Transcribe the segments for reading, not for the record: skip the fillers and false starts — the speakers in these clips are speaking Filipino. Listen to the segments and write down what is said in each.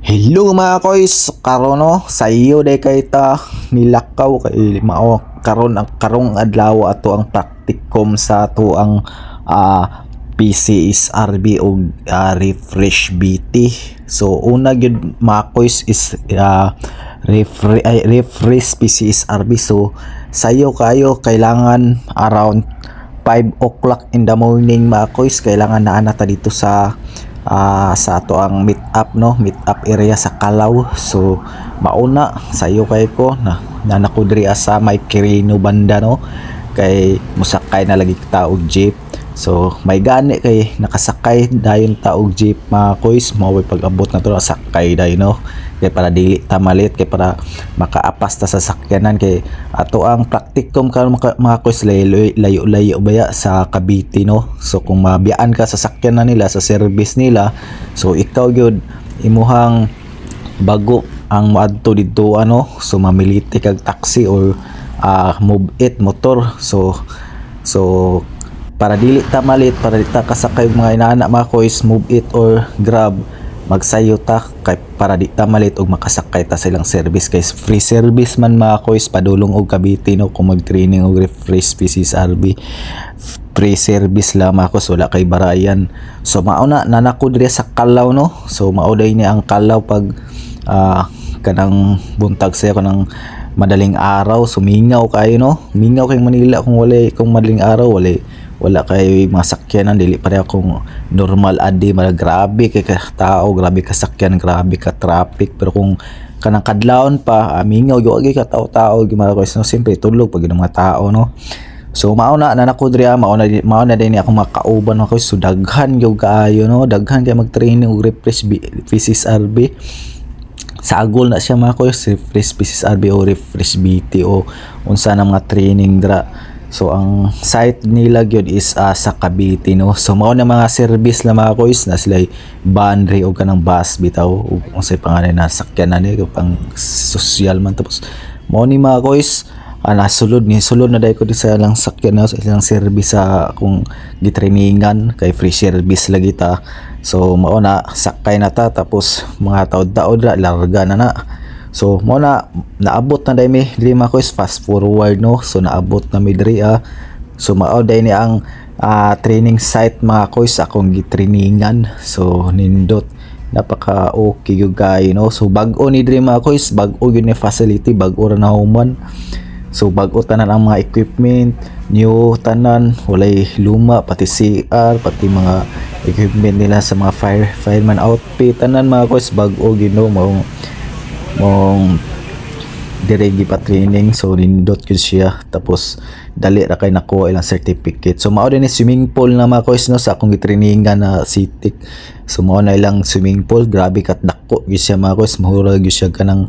Hello mga koys, karon no sa iyo day kay ta nilakaw kay mao karon ang karong adlaw ato ang practicum sa ato ang PC is RB o refresh BT. So una gyud mga koys is refresh PC is RB. So sayo kayo kailangan around 5 o'clock in the morning mga koys, kailangan na ta dito sa ato ang meet up area sa Calaw. So mauna sayo kay ko na nakudri sa may Quirino banda no, kay musakay na lagi ta og jeep. So may gani kay nakasakay dayon ta og jeep mga koys, mao pag-abot na to sakay dayon no, kay para dili ta malit, kay para makaapas ta sa sakyanan. Kay ato ang practicum karon mga koys layo-layo baya sa Cavite no. So kung mabiyaan ka sa sakyanan nila, sa service nila, so ikaw gyud imuhang bago ang moadto didto ano, so mamiliti kag taxi or move it motor. So para dili ta malit, para dili ta kasakay mga inana mga koys, move it or grab, magsayo ta kay para di ta malit og makasakay ta silang service. Kay free service man mga koys padulong og Cavite no, kung mag-training og refresh PCs RB, free service lang mga koys, wala kay barayan. So mauna nanako diri sa Calaw no. So mauday niya ang Calaw pag kanang buntag sa kanang madaling araw. Sumingaw kayo no, mingaw kay Manila kung madaling araw wala kay mga sakyanan, dili pa akong normal adi grabe kay tao, grabe ka sakyan, grabe ka traffic. Pero kung kanang kadlawon pa mingaw gyud ka tao gimara ko no, siyempre tulog pag mga tao no. So mauna na nako diri, mauna din ako makauban ako. So daghan gyud kaayo no, daghan kay mag-training og refresh PCs RB. Sa agol na siya mga koys, refresh PCs RB o refresh BT o unsa na mga training dra. So ang site nila gyud is sa Cavite no. So mao na mga service na mga koys, na sila banry o kanang bus bitaw o unsay pangalan na sakyanan ni pang social man. Tapos mao ni mga koys sulod na dai ko di sa lang sakyan na sa ilang service sa akong gitrainingan, kay free service lagi ta. So mao na sakay na ta, tapos mga taod-taod larga na. So mo na naabot na dai mi lima ko is fast forward no. So naabot na mi diri so mao dai ni ang training site mga koys akong gitrainingan. So nindot napaka okay gyud kay no. So bag-o ni diri mga koys, bag-o gyud ni facility, bag-o ra na human. So bag-o tanan ang mga equipment, new tanan, walay luma, pati CR, pati mga equipment nila sa mga fireman outfit tanan mga koys, bag-o gyud no. Mong diregi pa training. So nindot ko siya, tapos dali ra kay nakuha ilang certificate. So mao din ni swimming pool na mga koys no, sa akong gitrainingan na Citic. So mao na ilang swimming pool, grabe kat dako gyud siya mga koys, mahura gyud siya kanang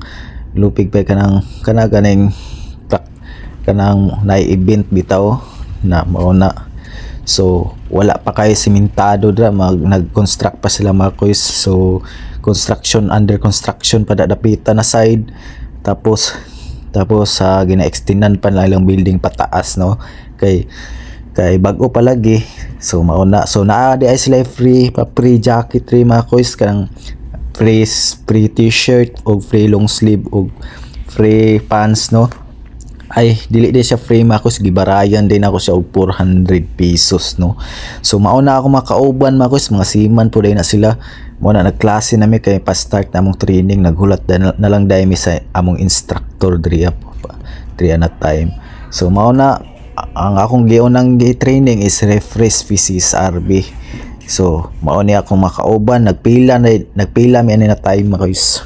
lupig pa kanang na-event bitaw na mao na. So wala pa kay simentado dra, nag-construct pa sila mga koys. So under construction pa dapitan na side, tapos gina-extendan pa lang building pataas no, kay bag-o pa lagi. So mauna, so naa di ay sila free jacket ri mga koys, kanang free t-shirt o free long sleeve o free pants no. Ay dili di siya free mga koys, gibarayan din ako siya og 400 pesos no. So mauna ako makauban mga koys, mga seaman po na sila. Muna nagklase nami kay pa start na among training, naghulat na lang dai mi sa among instructor diri na time. So mao na ang akong giunang gi-training is refresh PCs RB. So mao ni ako makauban, nagpila mi ani na time mga guys.